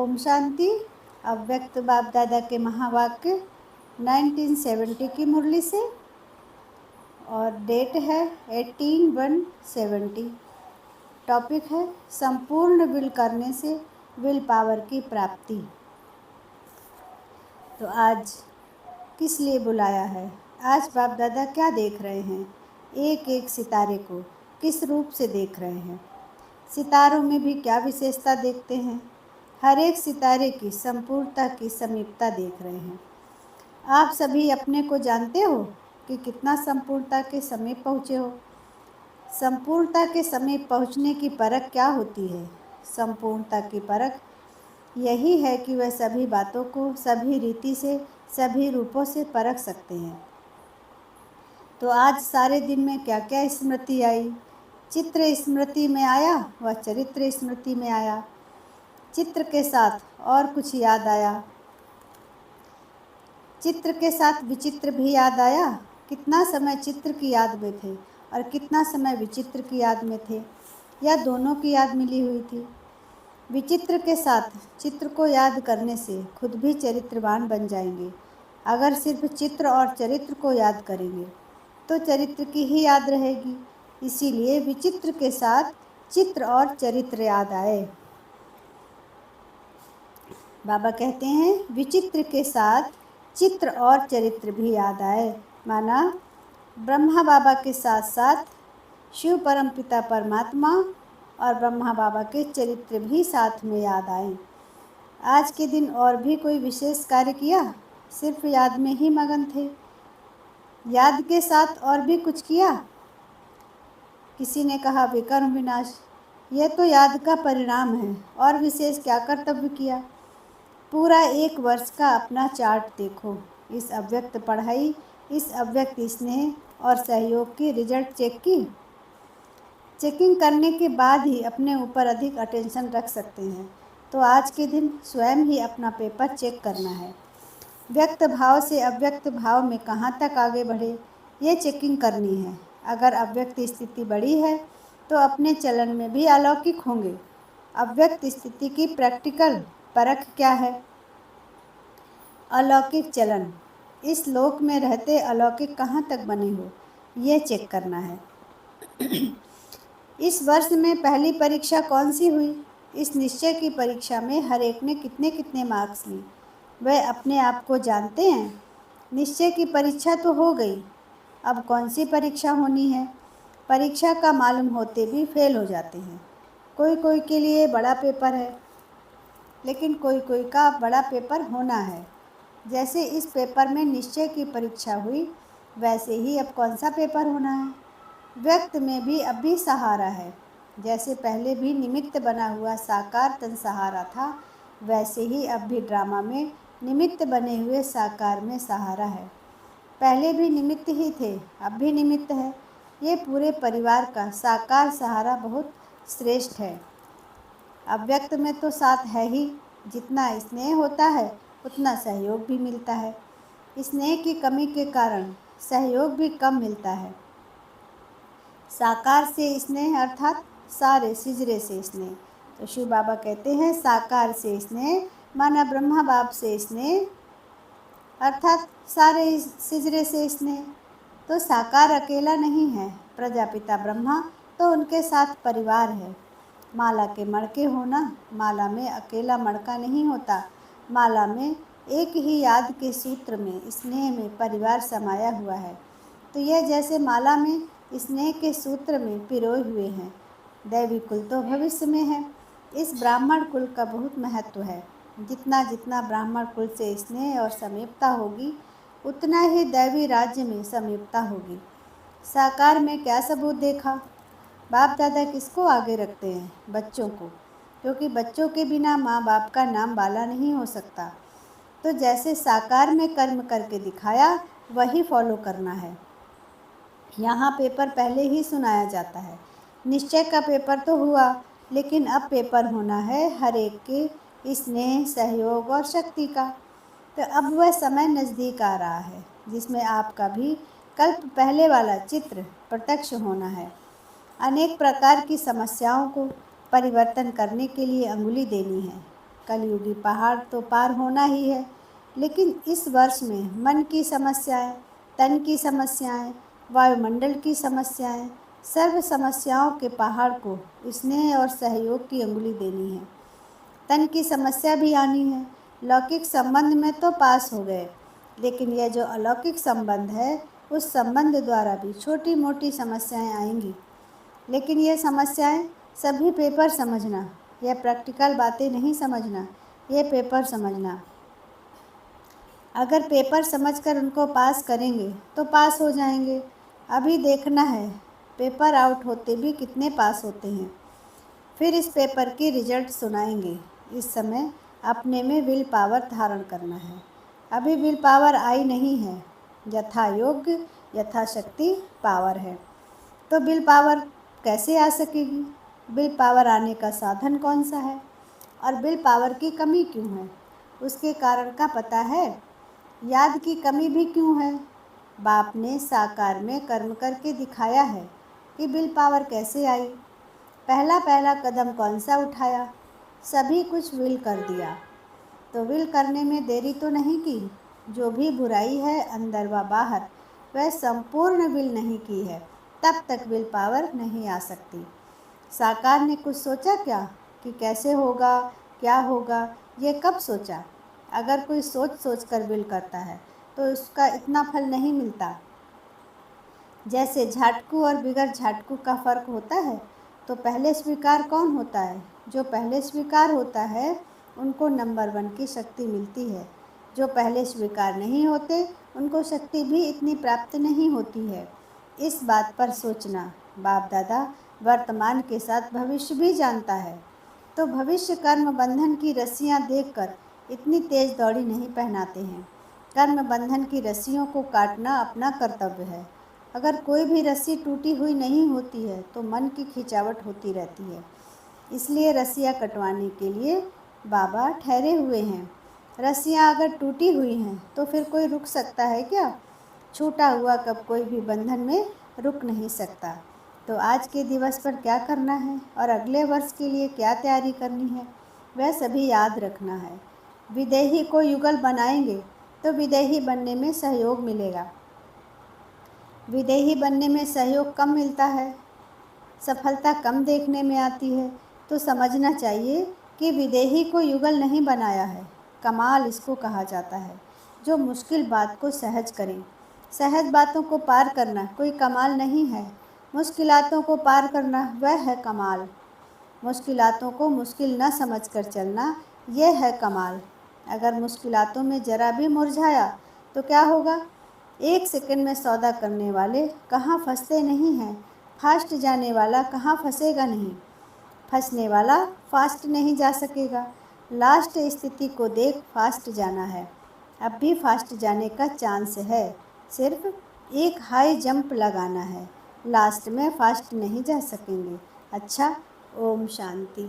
ओम शांति। अव्यक्त बाप दादा के महावाक्य 1970 की मुरली से, और डेट है 18/1/70। टॉपिक है संपूर्ण विल करने से विल पावर की प्राप्ति। तो आज किस लिए बुलाया है? आज बाप दादा क्या देख रहे हैं? एक एक सितारे को किस रूप से देख रहे हैं? सितारों में भी क्या विशेषता देखते हैं? हर एक सितारे की संपूर्णता की समीपता देख रहे हैं। आप सभी अपने को जानते हो कि कितना संपूर्णता के समीप पहुँचे हो। संपूर्णता के समीप पहुँचने की परख क्या होती है? संपूर्णता की परख यही है कि वह सभी बातों को सभी रीति से, सभी रूपों से परख सकते हैं। तो आज सारे दिन में क्या क्या स्मृति आई? चित्र स्मृति में आया, वह चरित्र स्मृति में आया। चित्र के साथ और कुछ याद आया। चित्र के साथ विचित्र भी याद आया। कितना समय चित्र की याद में थे और कितना समय विचित्र की याद में थे, या दोनों की याद मिली हुई थी। विचित्र के साथ चित्र को याद करने से खुद भी चरित्रवान बन जाएंगे। अगर सिर्फ चित्र और चरित्र को याद करेंगे तो चरित्र की ही याद रहेगी। इसीलिए विचित्र के साथ चित्र और चरित्र याद आए। बाबा कहते हैं विचित्र के साथ चित्र और चरित्र भी याद आए। माना ब्रह्मा बाबा के साथ साथ शिव परमपिता परमात्मा और ब्रह्मा बाबा के चरित्र भी साथ में याद आए। आज के दिन और भी कोई विशेष कार्य किया? सिर्फ याद में ही मगन थे? याद के साथ और भी कुछ किया? किसी ने कहा विकर्म विनाश, यह तो याद का परिणाम है, और विशेष क्या कर्तव्य किया? पूरा एक वर्ष का अपना चार्ट देखो। इस अव्यक्त पढ़ाई, इस अव्यक्त स्नेह और सहयोग की रिजल्ट चेक की। चेकिंग करने के बाद ही अपने ऊपर अधिक अटेंशन रख सकते हैं। तो आज के दिन स्वयं ही अपना पेपर चेक करना है। व्यक्त भाव से अव्यक्त भाव में कहाँ तक आगे बढ़े, ये चेकिंग करनी है। अगर अव्यक्त स्थिति बड़ी है तो अपने चलन में भी अलौकिक होंगे। अव्यक्त स्थिति की प्रैक्टिकल परख क्या है? अलौकिक चलन। इस लोक में रहते अलौकिक कहाँ तक बने हो, ये चेक करना है। इस वर्ष में पहली परीक्षा कौन सी हुई? इस निश्चय की परीक्षा में हर एक ने कितने कितने मार्क्स लिए, वह अपने आप को जानते हैं? निश्चय की परीक्षा तो हो गई, अब कौन सी परीक्षा होनी है? परीक्षा का मालूम होते भी फेल हो जाते हैं। कोई कोई के लिए बड़ा पेपर है, लेकिन कोई कोई का बड़ा पेपर होना है। जैसे इस पेपर में निश्चय की परीक्षा हुई, वैसे ही अब कौन सा पेपर होना है? व्यक्त में भी अब भी सहारा है। जैसे पहले भी निमित्त बना हुआ साकार तन सहारा था, वैसे ही अब भी ड्रामा में निमित्त बने हुए साकार में सहारा है। पहले भी निमित्त ही थे, अब भी निमित्त है। ये पूरे परिवार का साकार सहारा बहुत श्रेष्ठ है। अव्यक्त में तो साथ है ही। जितना स्नेह होता है उतना सहयोग भी मिलता है। स्नेह की कमी के कारण सहयोग भी कम मिलता है। साकार से स्नेह अर्थात सारे सिजरे से स्नेह। तो शिव बाबा कहते हैं साकार से स्नेह माना ब्रह्मा बाप से स्नेह अर्थात सारे सिजरे से स्नेह। तो साकार अकेला नहीं है, प्रजापिता ब्रह्मा तो उनके साथ परिवार है। माला के मड़के होना, माला में अकेला मड़का नहीं होता। माला में एक ही याद के सूत्र में, स्नेह में परिवार समाया हुआ है। तो यह जैसे माला में स्नेह के सूत्र में पिरोए हुए हैं। दैवी कुल तो भविष्य में है। इस ब्राह्मण कुल का बहुत महत्व है। जितना जितना ब्राह्मण कुल से स्नेह और समीपता होगी, उतना ही दैवी राज्य में समीपता होगी। साकार में क्या सबूत देखा? बाप दादा किसको आगे रखते हैं? बच्चों को, क्योंकि बच्चों के बिना माँ बाप का नाम बाला नहीं हो सकता। तो जैसे साकार में कर्म करके दिखाया, वही फॉलो करना है। यहाँ पेपर पहले ही सुनाया जाता है। निश्चय का पेपर तो हुआ, लेकिन अब पेपर होना है हर एक के स्नेह, सहयोग और शक्ति का। तो अब वह समय नज़दीक आ रहा है जिसमें आपका भी कल्प पहले वाला चित्र प्रत्यक्ष होना है। अनेक प्रकार की समस्याओं को परिवर्तन करने के लिए अंगुली देनी है। कलयुगी पहाड़ तो पार होना ही है, लेकिन इस वर्ष में मन की समस्याएं, तन की समस्याएं, वायुमंडल की समस्याएं, सर्व समस्याओं के पहाड़ को स्नेह और सहयोग की अंगुली देनी है। तन की समस्या भी आनी है। लौकिक संबंध में तो पास हो गए, लेकिन यह जो अलौकिक संबंध है, उस संबंध द्वारा भी छोटी मोटी समस्याएं आएंगी। लेकिन ये समस्याएं सभी पेपर समझना, यह प्रैक्टिकल बातें नहीं समझना, ये पेपर समझना। अगर पेपर समझकर उनको पास करेंगे तो पास हो जाएंगे। अभी देखना है पेपर आउट होते भी कितने पास होते हैं, फिर इस पेपर की रिजल्ट सुनाएंगे। इस समय अपने में विल पावर धारण करना है। अभी विल पावर आई नहीं है, यथा योग्य यथाशक्ति पावर है। तो विल पावर कैसे आ सकेगी? विल पावर आने का साधन कौन सा है और विल पावर की कमी क्यों है? उसके कारण का पता है? याद की कमी भी क्यों है? बाप ने साकार में कर्म करके दिखाया है कि विल पावर कैसे आई। पहला पहला कदम कौन सा उठाया? सभी कुछ विल कर दिया। तो विल करने में देरी तो नहीं की। जो भी बुराई है अंदर व बाहर, वह संपूर्ण विल नहीं की है, तब तक विल पावर नहीं आ सकती। साकार ने कुछ सोचा क्या कि कैसे होगा, क्या होगा? ये कब सोचा? अगर कोई सोच सोच कर विल करता है तो उसका इतना फल नहीं मिलता। जैसे झाटकू और बिगर झाटकू का फर्क होता है, तो पहले स्वीकार कौन होता है? जो पहले स्वीकार होता है उनको नंबर 1 की शक्ति मिलती है। जो पहले स्वीकार नहीं होते उनको शक्ति भी इतनी प्राप्त नहीं होती है। इस बात पर सोचना। बाप दादा वर्तमान के साथ भविष्य भी जानता है, तो भविष्य कर्म बंधन की रस्सियाँ देखकर इतनी तेज दौड़ी नहीं पहनाते हैं। कर्म बंधन की रस्सियों को काटना अपना कर्तव्य है। अगर कोई भी रस्सी टूटी हुई नहीं होती है तो मन की खिंचावट होती रहती है। इसलिए रस्सियाँ कटवाने के लिए बाबा ठहरे हुए हैं। रस्सियाँ अगर टूटी हुई हैं तो फिर कोई रुक सकता है क्या? छूटा हुआ कब कोई भी बंधन में रुक नहीं सकता। तो आज के दिवस पर क्या करना है और अगले वर्ष के लिए क्या तैयारी करनी है, वह सभी याद रखना है। विदेही को युगल बनाएंगे तो विदेही बनने में सहयोग मिलेगा। विदेही बनने में सहयोग कम मिलता है, सफलता कम देखने में आती है। तो समझना चाहिए कि विदेही को युगल नहीं बनाया है। कमाल इसको कहा जाता है जो मुश्किल बात को सहज करें। सहज बातों को पार करना कोई कमाल नहीं है, मुश्किलातों को पार करना वह है कमाल। मुश्किलातों को मुश्किल न समझकर चलना यह है कमाल। अगर मुश्किलातों में जरा भी मुरझाया तो क्या होगा? 1 सेकंड में सौदा करने वाले कहाँ फंसते नहीं हैं, फास्ट जाने वाला कहाँ फंसेगा नहीं। फंसने वाला फास्ट नहीं जा सकेगा। लास्ट स्थिति को देख फास्ट जाना है। अब भी फास्ट जाने का चांस है, सिर्फ एक हाई जंप लगाना है। लास्ट में फास्ट नहीं जा सकेंगे। अच्छा, ओम शांति।